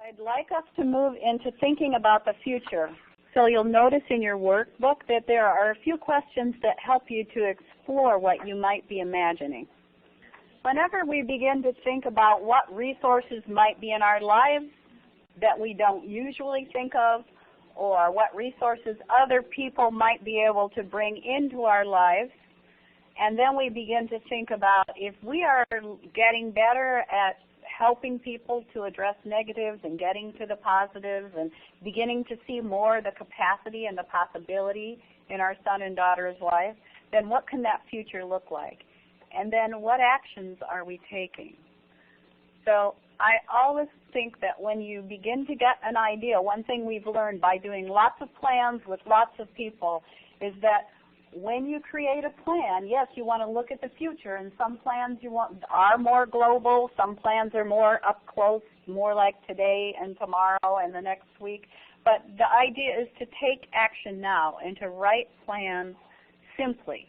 I'd like us to move into thinking about the future. So you'll notice in your workbook that there are a few questions that help you to explore what you might be imagining. Whenever we begin to think about what resources might be in our lives that we don't usually think of, or what resources other people might be able to bring into our lives, and then we begin to think about if we are getting better at helping people to address negatives and getting to the positives and beginning to see more of the capacity and the possibility in our son and daughter's life, then what can that future look like? And then what actions are we taking? So I always think that when you begin to get an idea, one thing we've learned by doing lots of plans with lots of people is that when you create a plan, yes, you want to look at the future, and some plans are more global, some plans are more up close, more like today and tomorrow and the next week. But the idea is to take action now and to write plans simply.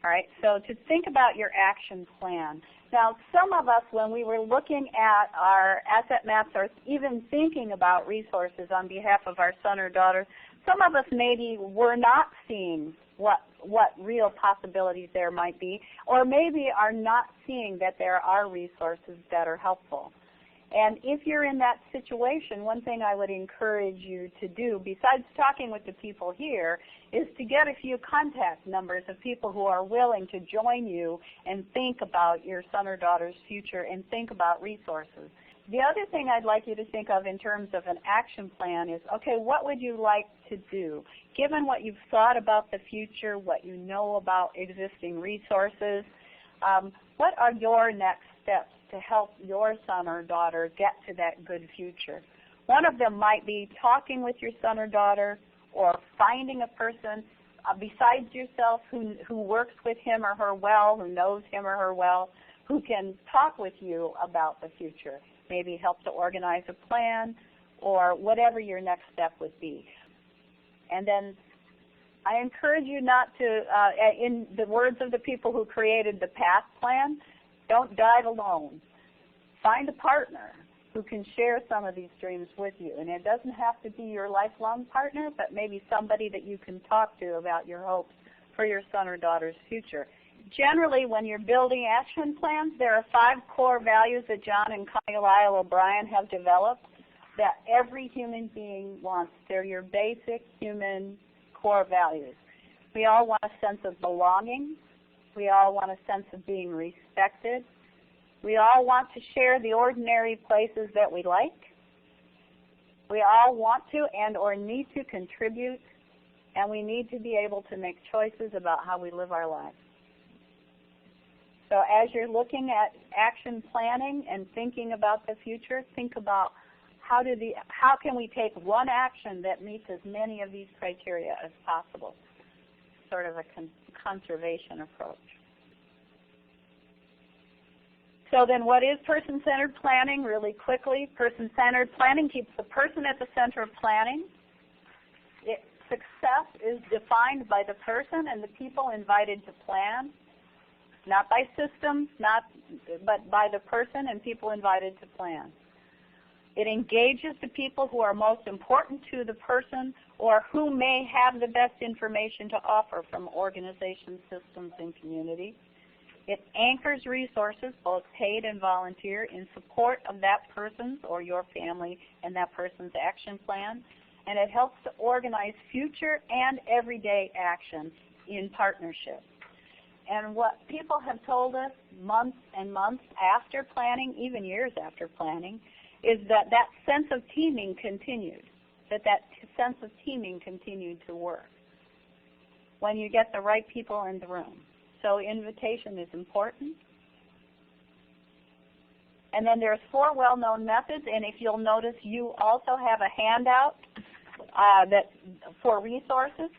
All right, so to think about your action plan. Now, some of us, when we were looking at our asset maps or even thinking about resources on behalf of our son or daughter, some of us maybe were not seeing what real possibilities there might be, or maybe are not seeing that there are resources that are helpful. And if you're in that situation, one thing I would encourage you to do, besides talking with the people here, is to get a few contact numbers of people who are willing to join you and think about your son or daughter's future and think about resources. The other thing I'd like you to think of in terms of an action plan is, okay, what would you like to do? Given what you've thought about the future, what you know about existing resources, what are your next steps to help your son or daughter get to that good future? One of them might be talking with your son or daughter or finding a person besides yourself who works with him or her well, who knows him or her well, who can talk with you about the future, maybe help to organize a plan or whatever your next step would be. And then I encourage you not to, in the words of the people who created the PATH plan, don't dive alone. Find a partner who can share some of these dreams with you. And it doesn't have to be your lifelong partner, but maybe somebody that you can talk to about your hopes for your son or daughter's future. Generally, when you're building action plans, there are 5 core values that John and Connie Lyle O'Brien have developed that every human being wants. They're your basic human core values. We all want a sense of belonging. We all want a sense of being respected. We all want to share the ordinary places that we like. We all want to and or need to contribute, and we need to be able to make choices about how we live our lives. So as you're looking at action planning and thinking about the future, think about how can we take one action that meets as many of these criteria as possible, sort of a conservation approach. So then what is person-centered planning? Really quickly, person-centered planning keeps the person at the center of planning. Success is defined by the person and the people invited to plan. Not by systems, but by the person and people invited to plan. It engages the people who are most important to the person or who may have the best information to offer from organizations, systems, and community. It anchors resources, both paid and volunteer, in support of that person's or your family and that person's action plan. And it helps to organize future and everyday action in partnership. And what people have told us months and months after planning, even years after planning, is that that sense of teaming continued, that sense of teaming continued to work when you get the right people in the room. So invitation is important. And then there's 4 well-known methods, and if you'll notice, you also have a handout for resources.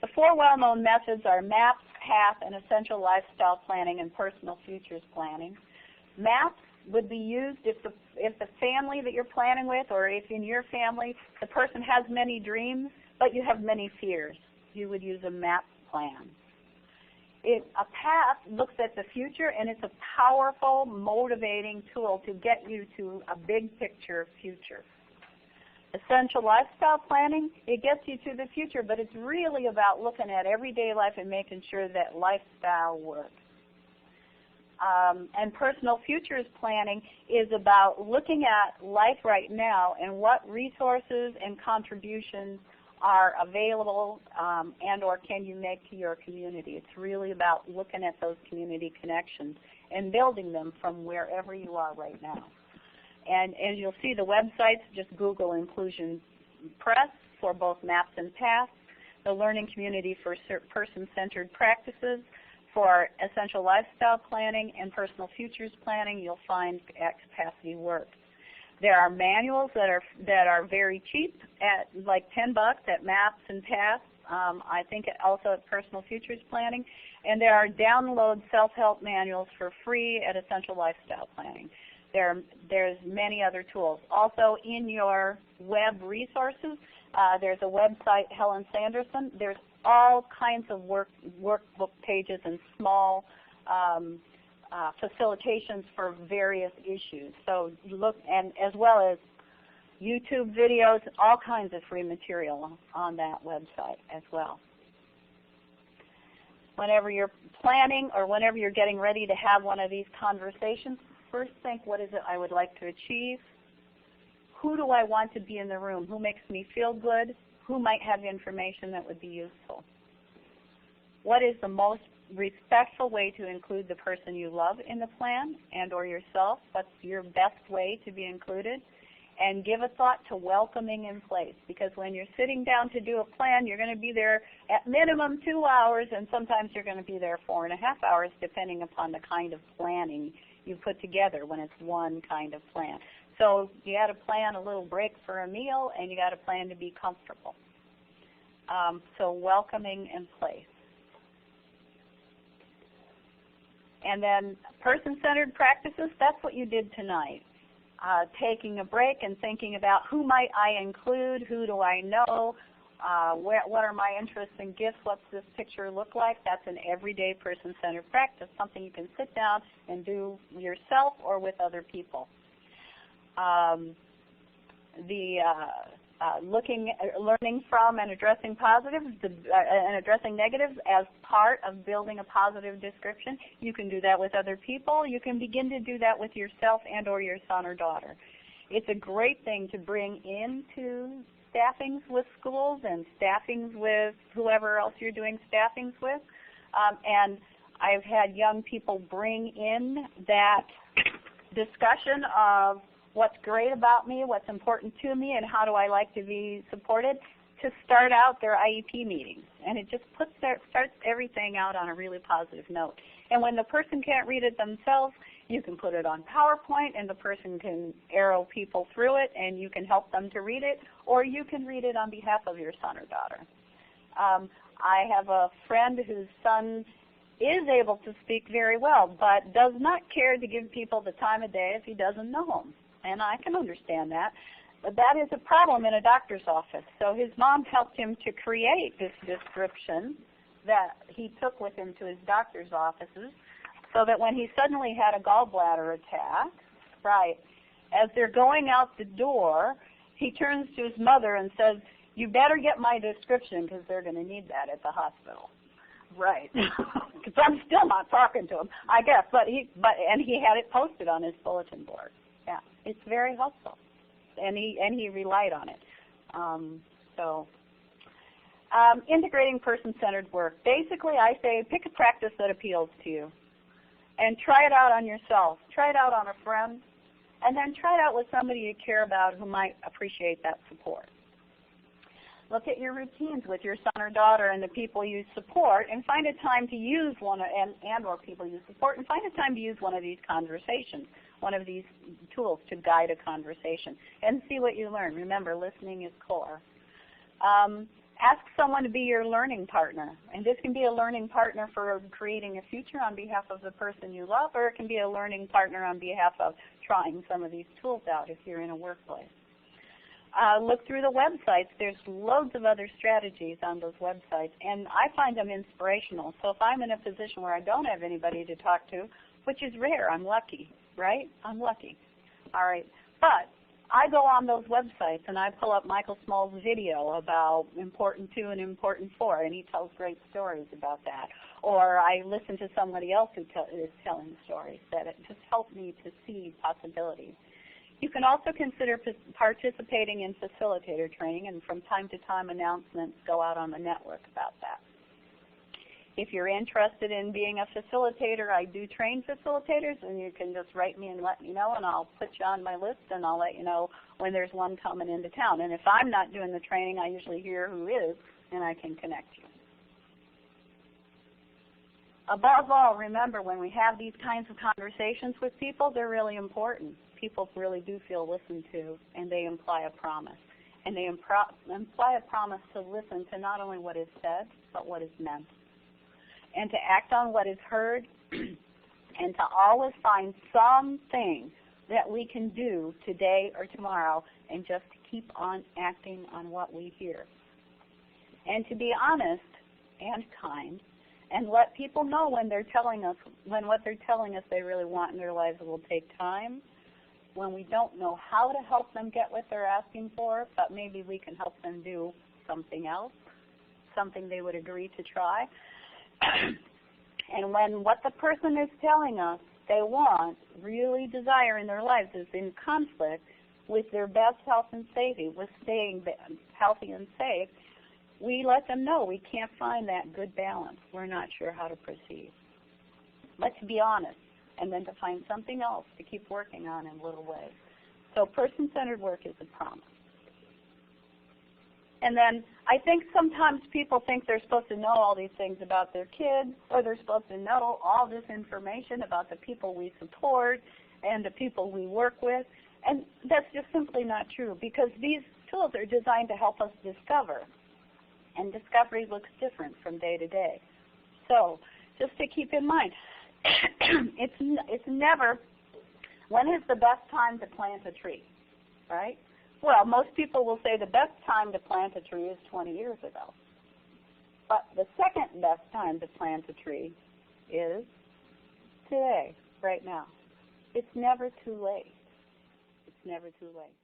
The 4 well-known methods are MAPS, PATH, and Essential Lifestyle Planning and Personal Futures Planning. MAPS would be used if the family that you're planning with, or if in your family the person has many dreams, but you have many fears. You would use a MAP plan. A path looks at the future, and it's a powerful, motivating tool to get you to a big picture future. Essential lifestyle planning, it gets you to the future, but it's really about looking at everyday life and making sure that lifestyle works. And personal futures planning is about looking at life right now and what resources and contributions are available and or can you make to your community. It's really about looking at those community connections and building them from wherever you are right now. And as you'll see, the websites, just Google Inclusion Press for both maps and paths, the Learning Community for Person-Centered Practices for Essential Lifestyle Planning and Personal Futures Planning, you'll find at Capacity Works. There are manuals that are very cheap at like $10 at Maps and Paths. I think also at Personal Futures Planning. And there are download self-help manuals for free at Essential Lifestyle Planning. There's many other tools. Also in your web resources, there's a website, Helen Sanderson. There's all kinds of workbook pages and small facilitations for various issues. So look, and as well as YouTube videos, all kinds of free material on that website as well. Whenever you're planning or whenever you're getting ready to have one of these conversations, first think, what is it I would like to achieve? Who do I want to be in the room? Who makes me feel good? Who might have information that would be useful? What is the most respectful way to include the person you love in the plan and or yourself? What's your best way to be included? And give a thought to welcoming in place, because when you're sitting down to do a plan, you're going to be there at minimum 2 hours, and sometimes you're going to be there 4.5 hours, depending upon the kind of planning you put together when it's one kind of plan. So you got to plan a little break for a meal, and you got to plan to be comfortable. So welcoming in place. And then person-centered practices, that's what you did tonight. Taking a break and thinking about who might I include, who do I know, what are my interests and gifts, what's this picture look like. That's an everyday person-centered practice, something you can sit down and do yourself or with other people. Learning from and addressing positives and addressing negatives as part of building a positive description. You can do that with other people. You can begin to do that with yourself and or your son or daughter. It's a great thing to bring into staffings with schools and staffings with whoever else you're doing staffings with. And I've had young people bring in that discussion of what's great about me, what's important to me, and how do I like to be supported to start out their IEP meetings. And it just starts everything out on a really positive note. And when the person can't read it themselves, you can put it on PowerPoint and the person can arrow people through it and you can help them to read it, or you can read it on behalf of your son or daughter. I have a friend whose son is able to speak very well, but does not care to give people the time of day if he doesn't know them. And I can understand that. But that is a problem in a doctor's office. So his mom helped him to create this description that he took with him to his doctor's offices so that when he suddenly had a gallbladder attack, as they're going out the door, he turns to his mother and says, "You better get my description because they're going to need that at the hospital." Right. Because I'm still not talking to him, I guess. And he had it posted on his bulletin board. Yeah, it's very helpful, and he relied on it. Integrating person-centered work. Basically, I say pick a practice that appeals to you, and try it out on yourself. Try it out on a friend, and then try it out with somebody you care about who might appreciate that support. Look at your routines with your son or daughter and the people you support, and find a time to use or people you support, and find a time to use one of these conversations, one of these tools to guide a conversation, and see what you learn. Remember, listening is core. Ask someone to be your learning partner, and this can be a learning partner for creating a future on behalf of the person you love, or it can be a learning partner on behalf of trying some of these tools out if you're in a workplace. look through the websites. There's loads of other strategies on those websites, and I find them inspirational. So if I'm in a position where I don't have anybody to talk to, which is rare, I'm lucky, right? I'm lucky. All right. But I go on those websites and I pull up Michael Small's video about important 2 and important 4, and he tells great stories about that. Or I listen to somebody else who is telling stories that it just helped me to see possibilities. You can also consider participating in facilitator training, and from time to time announcements go out on the network about that. If you're interested in being a facilitator, I do train facilitators, and you can just write me and let me know, and I'll put you on my list, and I'll let you know when there's one coming into town. And if I'm not doing the training, I usually hear who is, and I can connect you. Above all, remember, when we have these kinds of conversations with people, they're really important. People really do feel listened to, and they imply a promise. And they imply a promise to listen to not only what is said, but what is meant. And to act on what is heard, and to always find something that we can do today or tomorrow, and just keep on acting on what we hear. And to be honest and kind, and let people know when they're telling us, when what they're telling us they really want in their lives will take time, when we don't know how to help them get what they're asking for, but maybe we can help them do something else, something they would agree to try. And when what the person is telling us they want, really desire in their lives is in conflict with their best health and safety, with staying healthy and safe, we let them know we can't find that good balance. We're not sure how to proceed. Let's be honest, and then to find something else to keep working on in little ways. So person-centered work is a promise. And then I think sometimes people think they're supposed to know all these things about their kids, or they're supposed to know all this information about the people we support and the people we work with. And that's just simply not true, because these tools are designed to help us discover. And discovery looks different from day to day. So just to keep in mind, it's never, when is the best time to plant a tree, right? Well, most people will say the best time to plant a tree is 20 years ago. But the second best time to plant a tree is today, right now. It's never too late. It's never too late.